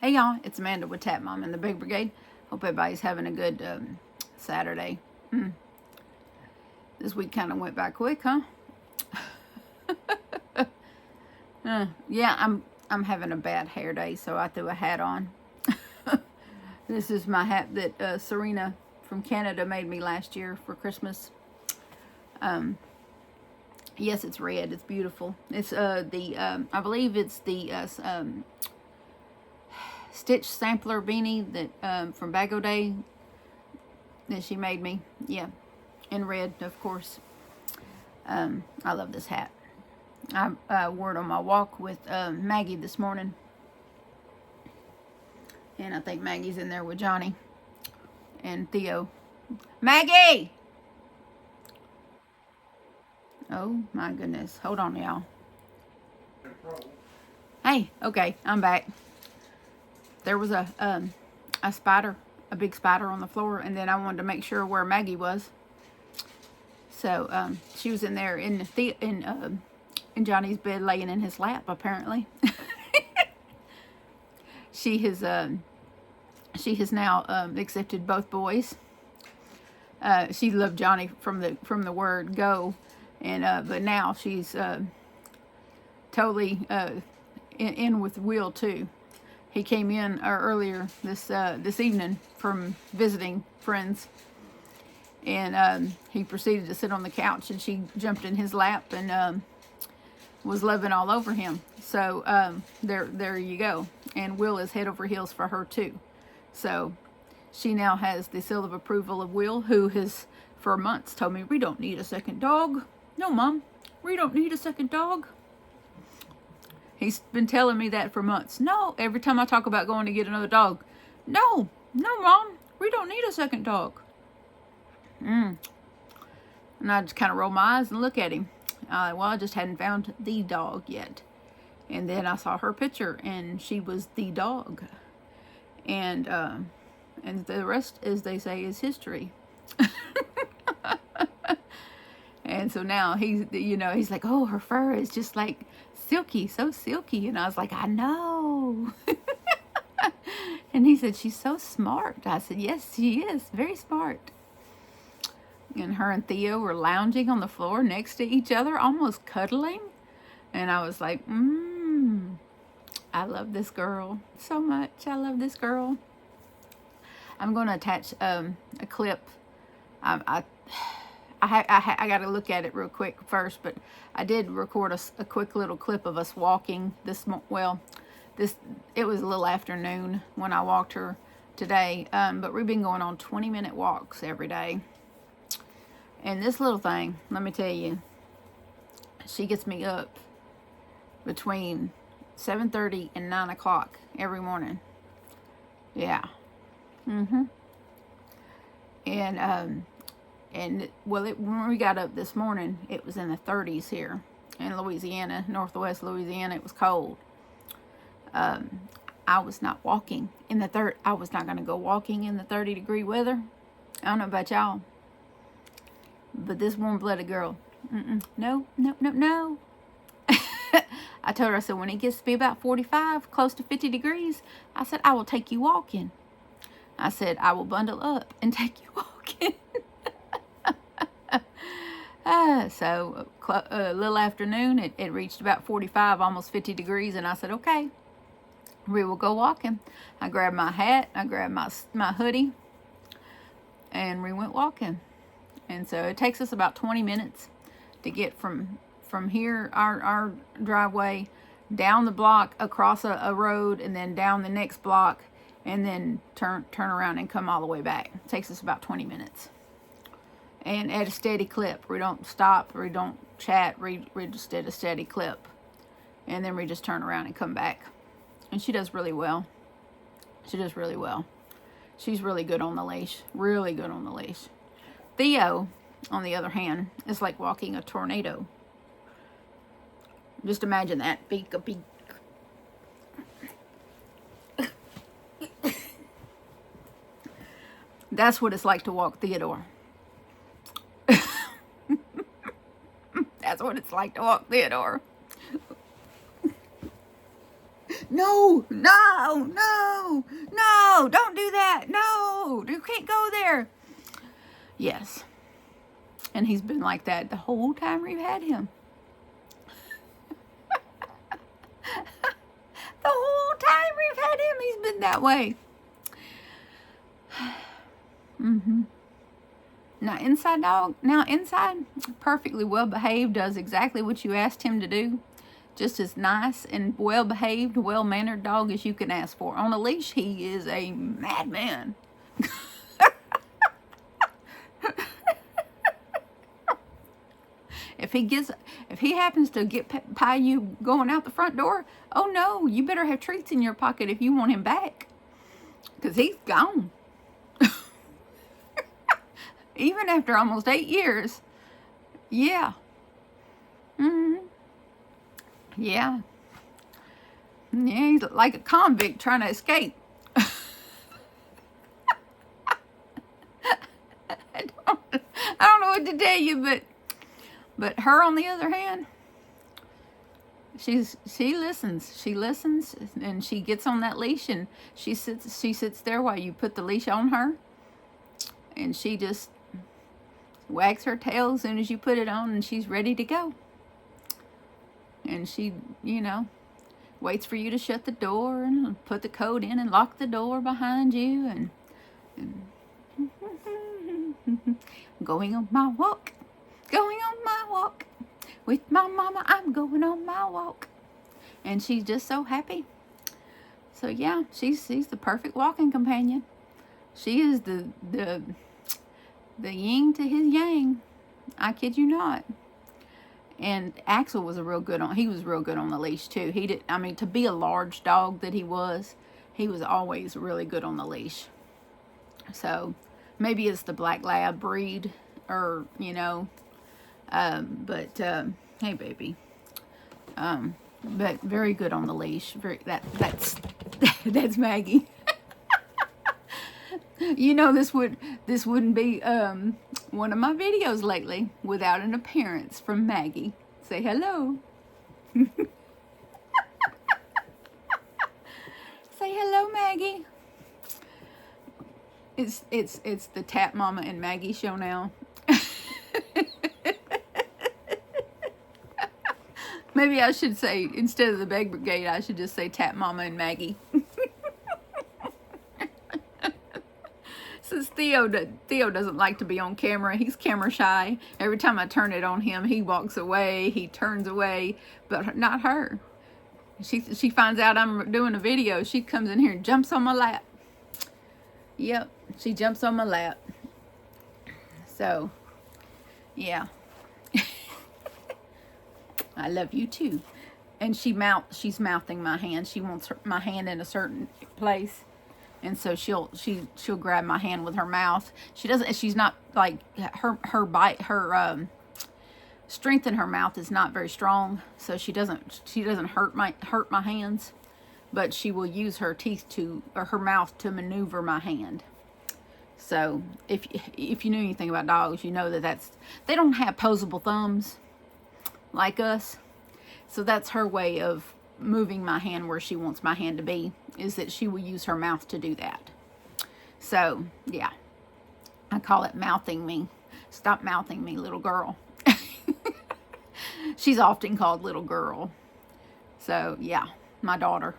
Hey y'all, it's Amanda with Tap Mom and the Big Brigade. Hope everybody's having a good Saturday. This week kind of went by quick, huh? Yeah, I'm having a bad hair day, so I threw a hat on. This is my hat that Serena from Canada made me last year for Christmas. Yes, it's red. It's beautiful. It's I believe it's the Stitch sampler beanie that from Bag O Day that she made me. Yeah, in red, of course. I love this hat. I wore it on my walk with Maggie this morning, and I think Maggie's in there with Johnny and Theo. Maggie! Oh my goodness! Hold on, y'all. Hey, okay, I'm back. There was a spider, a big spider on the floor, and then I wanted to make sure where Maggie was. So she was in there in Johnny's bed, laying in his lap. Apparently, she has now accepted both boys. She loved Johnny from the word go, and but now she's totally in with Will too. He came in earlier this evening from visiting friends, and he proceeded to sit on the couch, and she jumped in his lap and was loving all over him. So there you go. And Will is head over heels for her too. So she now has the seal of approval of Will, who has for months told me, we don't need a second dog. No, Mom, we don't need a second dog. He's been telling me that for months. No, every time I talk about going to get another dog. No, Mom, we don't need a second dog. And I just kind of roll my eyes and look at him. Well, I just hadn't found the dog yet. And then I saw her picture, and she was the dog. And the rest, as they say, is history. And so now he's like, oh, her fur is just like silky, so silky. And I was like, I know. And he said, she's so smart. I said, yes, she is very smart. And her and Theo were lounging on the floor next to each other, almost cuddling. And I was like, I love this girl so much. I love this girl. I'm going to attach a clip. I got to look at it real quick first, but I did record a quick little clip of us walking it was a little afternoon when I walked her today, but we've been going on 20-minute walks every day. And this little thing, let me tell you, she gets me up between 7:30 and 9 o'clock every morning. Yeah. And when we got up this morning, it was in the 30s here in Louisiana, northwest Louisiana. It was cold. I was not walking in the I was not going to go walking in the 30-degree weather. I don't know about y'all, but this warm-blooded girl, no. I told her, I said, when it gets to be about 45, close to 50 degrees, I said, I will take you walking. I said, I will bundle up and take you walking. So a little afternoon, it reached about 45, almost 50 degrees, and I said, okay, we will go walking. I grabbed my hat, I grabbed my hoodie, and we went walking. And so it takes us about 20 minutes to get from here, our driveway, down the block, across a road, and then down the next block, and then turn around and come all the way back. It takes us about 20 minutes. And at a steady clip. We don't stop, we don't chat, we just at a steady clip. And then we just turn around and come back. And she does really well. She does really well. She's really good on the leash. Really good on the leash. Theo, on the other hand, is like walking a tornado. Just imagine that. Beak. That's what it's like to walk Theodore. That's what it's like to walk Theodore. no, no, no, no, don't do that. No, you can't go there. Yes. And he's been like that the whole time we've had him. The whole time we've had him, he's been that way. Now inside, perfectly well behaved, does exactly what you asked him to do. Just as nice and well behaved, well mannered dog as you can ask for. On a leash, he is a madman. If he happens to get by you going out the front door, oh no, you better have treats in your pocket if you want him back, because he's gone. Even after almost 8 years. Yeah. Yeah. Yeah, he's like a convict trying to escape. I don't know what to tell you, but her, on the other hand, she listens, and she gets on that leash, and she sits there while you put the leash on her, and she just wags her tail as soon as you put it on, and she's ready to go. And she, waits for you to shut the door and put the coat in and lock the door behind you, and going on my walk. With my mama, I'm going on my walk. And she's just so happy. So yeah, she's the perfect walking companion. She is the yin to his yang. I kid you not. And Axel was real good on the leash too. To be a large dog that he was always really good on the leash. So maybe it's the black lab breed, or hey baby, but very good on the leash. That's Maggie. This wouldn't be one of my videos lately without an appearance from Maggie. Say hello. Say hello, Maggie. It's the Tap Mama and Maggie show now. Maybe I should say, instead of the Beg Brigade, I should just say Tap Mama and Maggie. Since Theo doesn't like to be on camera, he's camera shy. Every time I turn it on him, he walks away, he turns away, but not her. She finds out I'm doing a video, she comes in here and jumps on my lap. Yep, she jumps on my lap. So, yeah. I love you too. And she's mouthing my hand. She wants my hand in a certain place. And so she'll grab my hand with her mouth. She's not like, her bite, her strength in her mouth is not very strong. So she doesn't hurt my hands, but she will use her teeth or her mouth to maneuver my hand. So if you knew anything about dogs, you know they don't have posable thumbs like us. So that's her way of moving my hand where she wants my hand to be, is that she will use her mouth to do that. So yeah, I call it mouthing me. Stop mouthing me, little girl. She's often called little girl. So yeah, my daughter.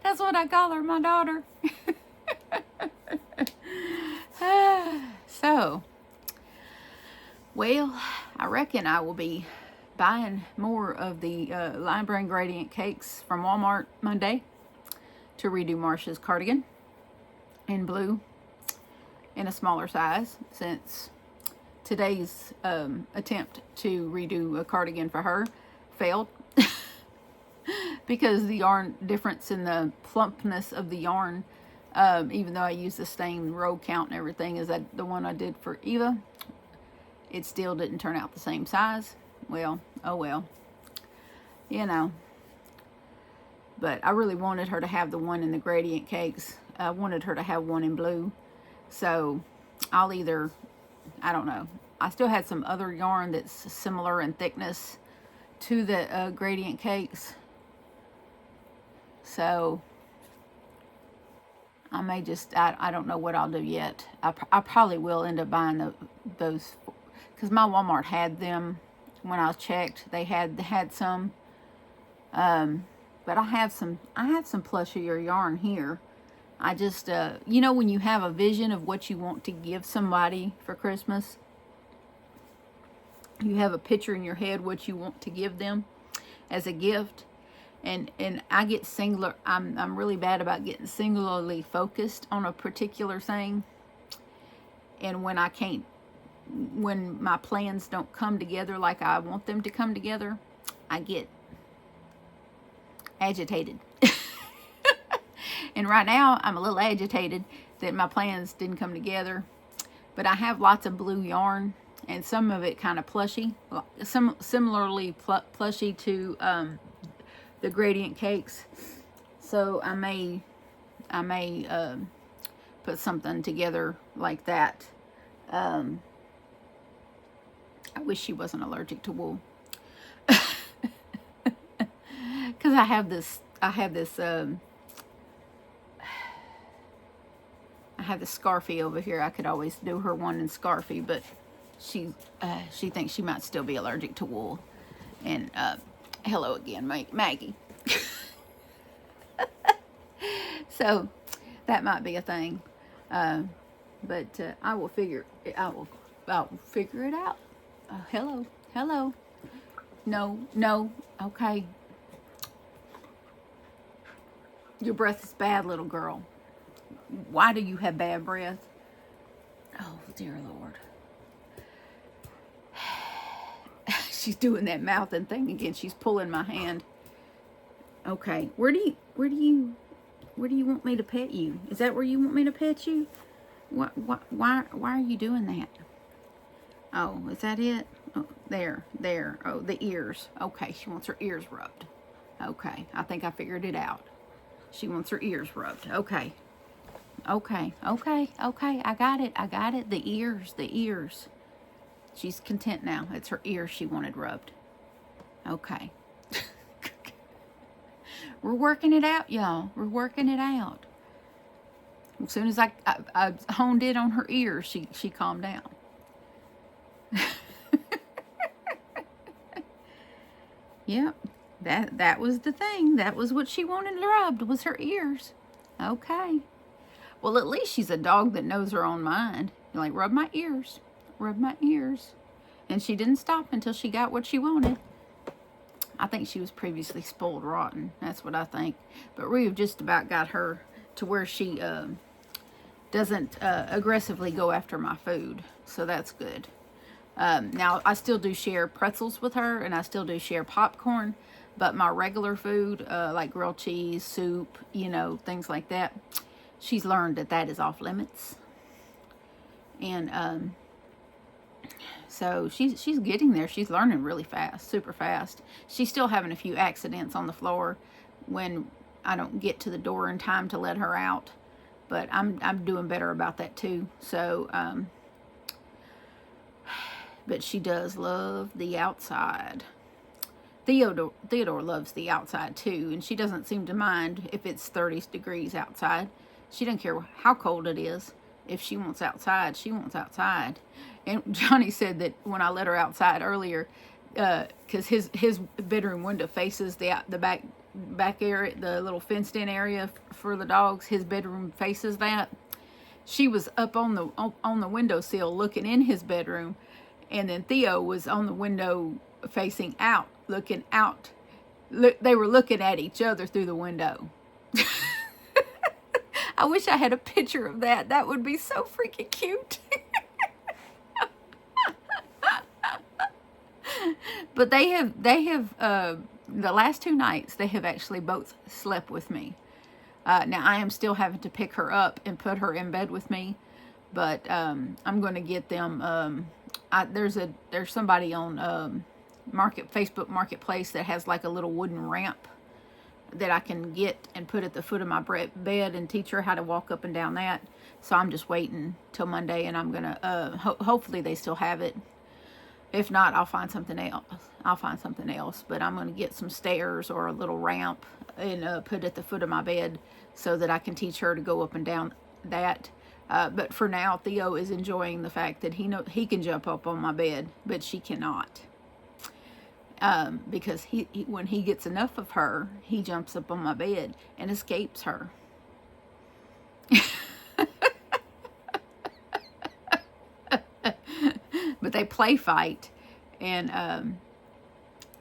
That's what I call her, my daughter. So, well, I reckon I will be buying more of the Lime Brand Gradient cakes from Walmart Monday to redo Marsha's cardigan in blue in a smaller size, since today's attempt to redo a cardigan for her failed because the yarn difference in the plumpness of the yarn, even though I used the same row count and everything as the one I did for Eva, it still didn't turn out the same size. Well, oh well, but I really wanted her to have the one in the gradient cakes. I wanted her to have one in blue, so I don't know, I still had some other yarn that's similar in thickness to the gradient cakes, So I may just, I don't know what I'll do yet. I probably will end up buying those, because my Walmart had them when I checked. They had some, but I have some plushier yarn here. I just, you know, when you have a vision of what you want to give somebody for Christmas, you have a picture in your head what you want to give them as a gift. And I get singular, I'm really bad about getting singularly focused on a particular thing. And when my plans don't come together like I want them to come together, I get agitated. And right now I'm a little agitated that my plans didn't come together. But I have lots of blue yarn, and some of it kind of plushy, similarly plushy to the gradient cakes. So I may put something together like that. I wish she wasn't allergic to wool, because I have this Scarfie over here. I could always do her one in Scarfie, but she thinks she might still be allergic to wool. And hello again, Maggie. So that might be a thing, but I'll figure it out. Hello. No. Okay. Your breath is bad, little girl. Why do you have bad breath? Oh, dear Lord. She's doing that mouthing thing again. She's pulling my hand. Okay. Where do you want me to pet you? Is that where you want me to pet you? Why are you doing that? Oh, is that it? Oh, there. Oh, the ears. Okay, she wants her ears rubbed. Okay, I think I figured it out. She wants her ears rubbed. Okay. I got it. The ears. She's content now. It's her ears she wanted rubbed. Okay. We're working it out, y'all. We're working it out. As soon as I honed in on her ears, she calmed down. Yep. That was the thing. That was what she wanted rubbed, was her ears. Okay. Well, at least she's a dog that knows her own mind. You're like, rub my ears. And she didn't stop until she got what she wanted. I think she was previously spoiled rotten. That's what I think. But we've just about got her to where she doesn't aggressively go after my food. So that's good. Now, I still do share pretzels with her, and I still do share popcorn. But my regular food, like grilled cheese, soup, you know, things like that, she's learned that is off limits. And so she's getting there. She's learning really fast, super fast. She's still having a few accidents on the floor when I don't get to the door in time to let her out. But I'm doing better about that too. So, but she does love the outside. Theodore loves the outside too, and she doesn't seem to mind if it's 30 degrees outside. She doesn't care how cold it is. If she wants outside, she wants outside. And Johnny said that when I let her outside earlier, because his bedroom window faces the back area, the little fenced in area for the dogs. His bedroom faces that. She was up on the windowsill looking in his bedroom, and then Theo was on the window facing out, looking out. They were looking at each other through the window. I wish I had a picture of that. That would be so freaking cute. But they have the last 2 nights they have actually both slept with me. Now I am still having to pick her up and put her in bed with me, but I'm going to get them. There's somebody on Facebook Marketplace that has like a little wooden ramp that I can get and put at the foot of my bed and teach her how to walk up and down that. So I'm just waiting till Monday, and I'm gonna hopefully they still have it. If not, I'll find something else. I'll find something else. But I'm going to get some stairs or a little ramp and put at the foot of my bed so that I can teach her to go up and down that. But for now, Theo is enjoying the fact that he can jump up on my bed, but she cannot. Because when he gets enough of her, he jumps up on my bed and escapes her. But they play fight, and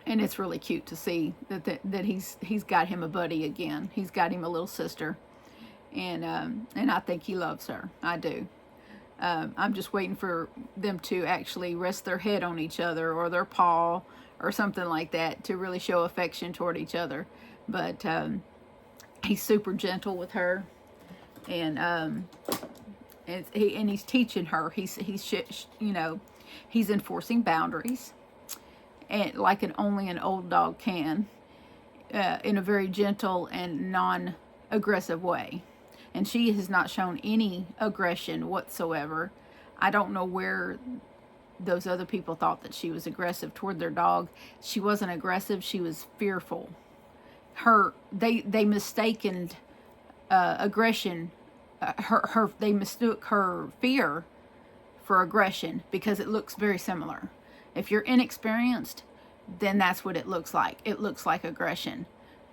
it's really cute to see that he's got him a buddy again. He's got him a little sister, and I think he loves her. I do. I'm just waiting for them to actually rest their head on each other or their paw or something like that to really show affection toward each other. But he's super gentle with her, and he's teaching her. He's he's enforcing boundaries, and like only an old dog can, in a very gentle and non-aggressive way. And she has not shown any aggression whatsoever. I don't know where those other people thought that she was aggressive toward their dog. She wasn't aggressive. She was fearful. They mistaken aggression. They mistook her fear for aggression because it looks very similar. If you're inexperienced, then that's what it looks like. It looks like aggression.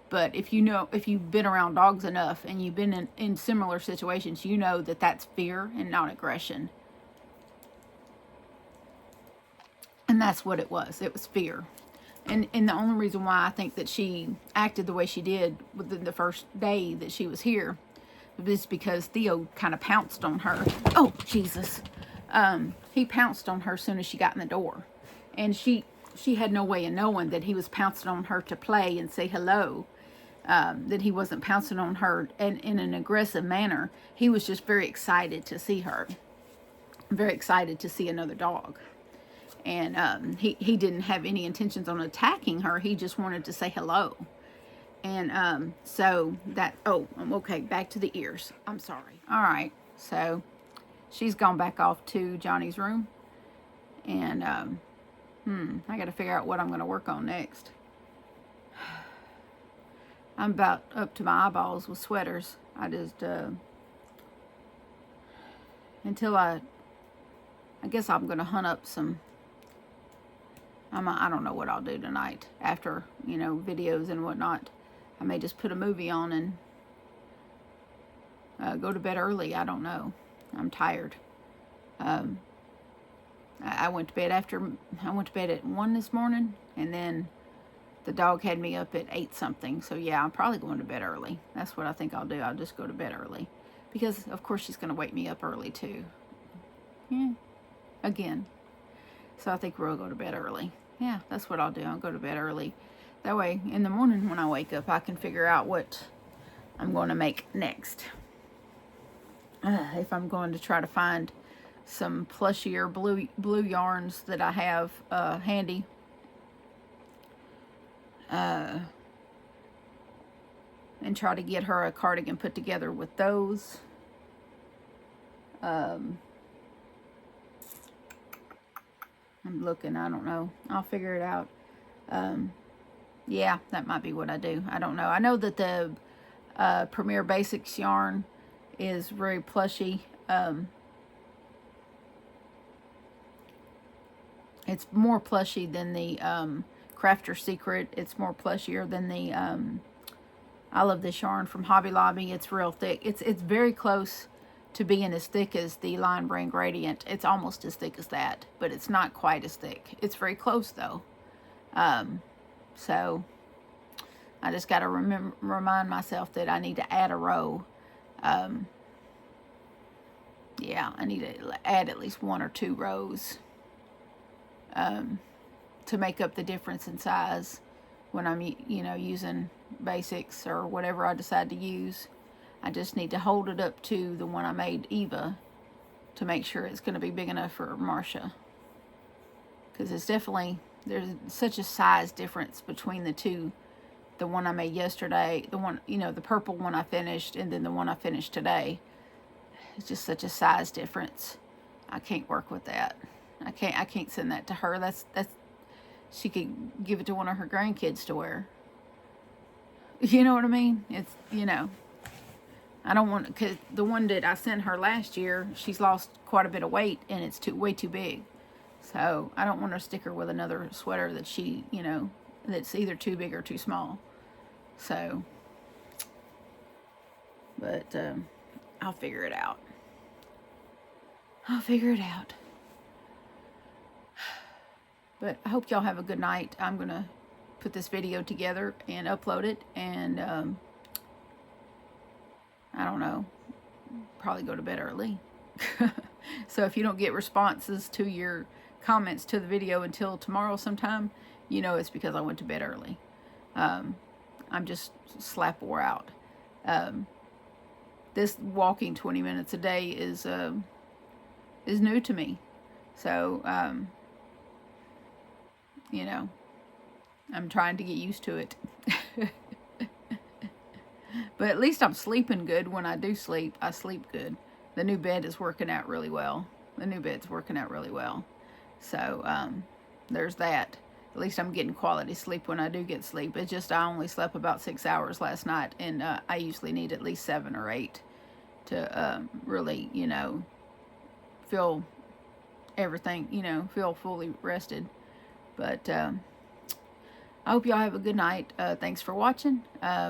But if you've been around dogs enough and you've been in similar situations, you know that that's fear and not aggression. And that's what it was. It was fear. And the only reason why I think that she acted the way she did within the first day that she was here was because Theo kind of pounced on her. Oh, Jesus. He pounced on her as soon as she got in the door. And she had no way of knowing that he was pouncing on her to play and say hello. That he wasn't pouncing on her in an aggressive manner. He was just very excited to see her. Very excited to see another dog. And he didn't have any intentions on attacking her. He just wanted to say hello. And so that, okay, back to the ears. I'm sorry. All right, so she's gone back off to Johnny's room. And I got to figure out what I'm going to work on next. I'm about up to my eyeballs with sweaters. I just, until I guess I'm going to hunt up some, I don't know what I'll do tonight after, videos and whatnot. I may just put a movie on and go to bed early. I don't know. I'm tired. I went to bed at 1 this morning, and then the dog had me up at 8 something. So yeah, I'm probably going to bed early. That's what I think I'll do. I'll just go to bed early, because of course she's going to wake me up early too. Yeah, again. So I think we'll go to bed early. Yeah, that's what I'll do. I'll go to bed early. That way, in the morning when I wake up, I can figure out what I'm going to make next. If I'm going to try to find some plushier blue yarns that I have handy. And try to get her a cardigan put together with those. I'm looking, I don't know. I'll figure it out. Yeah, that might be what I do. I don't know. I know that the Premier Basics yarn is very plushy. It's more plushy than the Crafter Secret. It's more plushier than the I love this yarn from Hobby Lobby. It's real thick. It's very close to being as thick as the Lion Brand Gradient. It's almost as thick as that, but it's not quite as thick. It's very close though. So I just got to remind myself that I need to add a row. Yeah, I need to add at least 1 or 2 rows to make up the difference in size when I'm, using basics or whatever I decide to use. I just need to hold it up to the one I made Eva to make sure it's going to be big enough for Marcia. Because it's definitely, there's such a size difference between the two. The one I made yesterday, the one, the purple one I finished, and then the one I finished today. It's just such a size difference. I can't work with that. I can't send that to her. That's she could give it to one of her grandkids to wear. You know what I mean? It's, you know, I don't want, because the one that I sent her last year, she's lost quite a bit of weight and it's way too big. So I don't want to stick her with another sweater that she, you know, that's either too big or too small. So, but I'll figure it out. I'll figure it out. But I hope y'all have a good night. I'm going to put this video together and upload it. And I don't know, probably go to bed early. So if you don't get responses to your comments to the video until tomorrow sometime, you know it's because I went to bed early. I'm just slap wore out. This walking 20 minutes a day is new to me. So, you know, I'm trying to get used to it. But at least I'm sleeping good. When I do sleep, I sleep good. The new bed is working out really well. The new bed's working out really well. So, there's that. At least I'm getting quality sleep when I do get sleep. It's just I only slept about 6 hours last night, and I usually need at least 7 or 8 to really, you know, feel everything, you know, feel fully rested. But I hope y'all have a good night. Thanks for watching.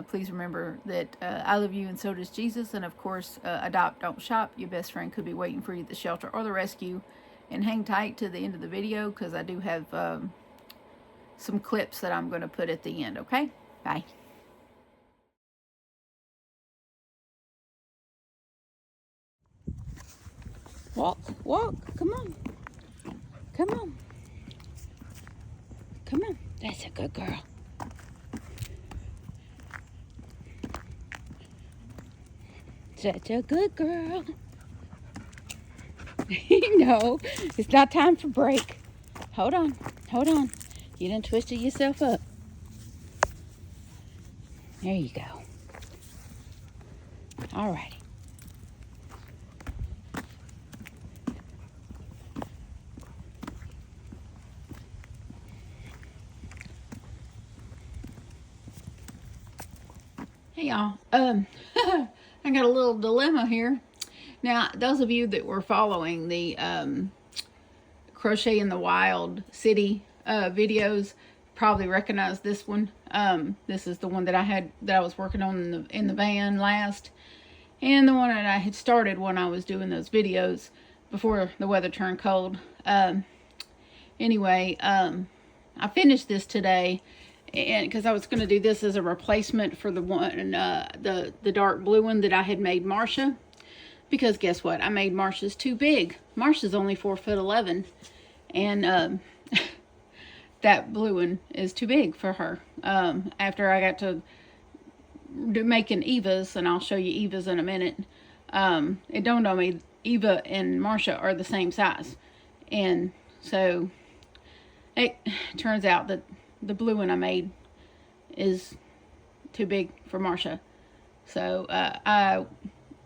Please remember that I love you and so does Jesus. And of course, adopt, don't shop. Your best friend could be waiting for you at the shelter or the rescue. And hang tight to the end of the video, because I do have some clips that I'm going to put at the end. Okay? Bye. Walk, walk. Come on. Come on. Come on. That's a good girl. Such a good girl. No, it's not time for break. Hold on. Hold on. You done twisted yourself up. There you go. Alrighty. Hey y'all, I got a little dilemma here. Now, those of you that were following the Crochet in the Wild City videos probably recognize this one. This is the one that I was working on in the van last, and the one that I had started when I was doing those videos before the weather turned cold. Anyway, I finished this today. And because I was going to do this as a replacement for the one, the dark blue one that I had made Marsha. Because guess what? I made Marsha's too big. Marsha's only 4'11", and that blue one is too big for her. After I got to making Eva's, and I'll show you Eva's in a minute, it dawned on me Eva and Marsha are the same size, and so it turns out that the blue one I made is too big for Marsha. So I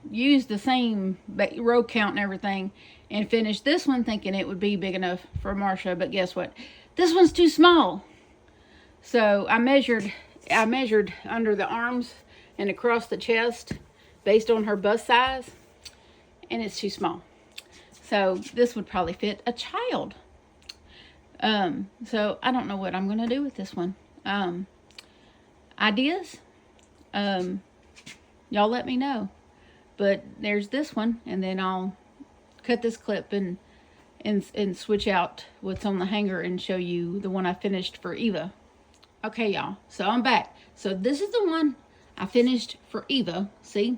used the same row count and everything and finished this one thinking it would be big enough for Marsha, but guess what? This one's too small. So I measured under the arms and across the chest based on her bust size, and it's too small. So this would probably fit a child. So I don't know what I'm going to do with this one. Ideas? Y'all let me know. But there's this one, and then I'll cut this clip and switch out what's on the hanger and show you the one I finished for Eva. Okay, y'all. So I'm back. So this is the one I finished for Eva. See?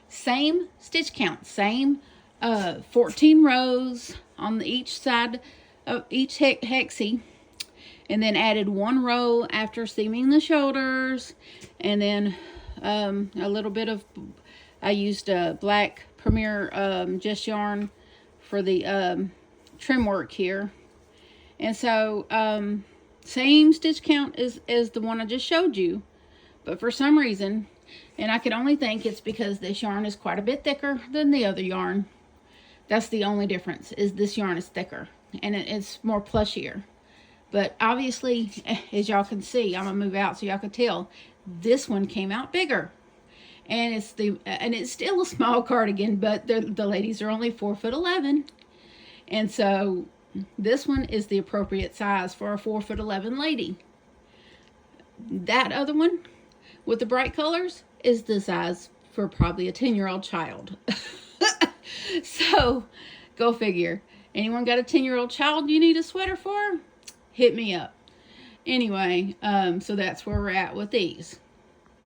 Same stitch count. Same 14 rows on each side of each hexie, and then added 1 row after seaming the shoulders, and then a little bit of, I used black Premier just yarn for the trim work here, and so same stitch count as the one I just showed you, but for some reason, and I can only think it's because this yarn is quite a bit thicker than the other yarn. That's the only difference, is this yarn is thicker. and it's more plushier. But obviously, as y'all can see, I'm gonna move out so y'all can tell, this one came out bigger. And it's still a small cardigan, but the ladies are only 4'11", and so this one is the appropriate size for a 4'11" lady. That other one with the bright colors is the size for probably a 10-year-old child. So go figure. Anyone got a 10-year-old child you need a sweater for? Hit me up. Anyway, so that's where we're at with these.